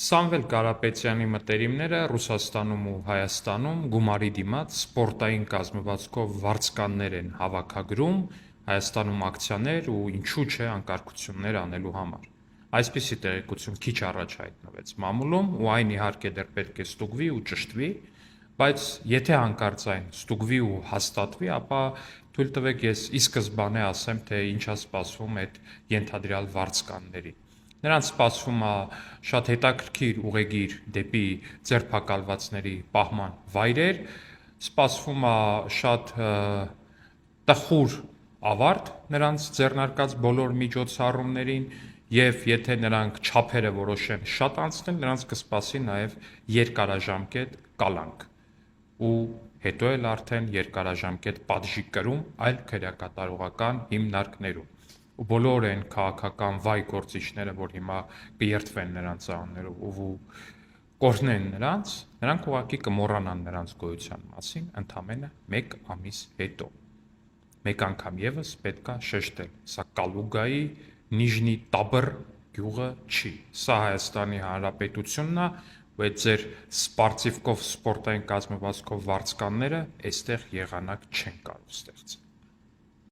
Սամվել Կարապետյանի մտերիմները Ռուսաստանում ու Հայաստանում գումարի դիմաց սպորտային կազմվածքով վարձկաններ են հավաքագրում, Հայաստանում ակցիաներ ու ինչու չէ անկարգություններ անելու համար։ Այսպիսի տեղեկություն քիչ առաջ հայտնվեց մամուլում ու այն իհարկե դեռ պետք է ստուգվի ու ճշտվի, բայց եթե հանկարծ այն ստուգվի ու հաստատվի, ապա թույլ տվեք ես ի սկզբանե ասեմ, թե ինչ է սպասվում այդ ենթադրյալ վարձկաններին։ Նրանց սպասվում է շատ հետաքրքիր ուղեգիր դեպի ձերբակալվածների պահման վայրեր, սպասվում է շատ տխուր ավարտ նրանց ձեռնարկած բոլոր միջոցառումներին եւ եթե նրանք չափերը որոշեն շատ անցնել, նրանց կսպասի նաեւ երկարաժամկետ կալանք ու հետո էլ արդեն երկարաժամկետ պատժի կրում այլ քրեակատարողական հիմնարկներում ու բոլոր այն քաղաքական վայ գործիչները, որ հիմա կերթվեն նրանց անուններով ու կօրհնեն նրանք ուղղակի կմոռանան նրանց գոյության մասին ընդամենը 1 ամիս հետո։ Մեկ անգամ եւս պետք է շեշտել, սա Կալուգայի Նիժնի Տաբր գյուղը չի։ Սա Հայաստանի Հանրապետությունն է, ու այդ ձեր սպարծիվկով սպորտային կազմվածքով վարձկանները այստեղ եղանակ չեն կարող ստեղծել։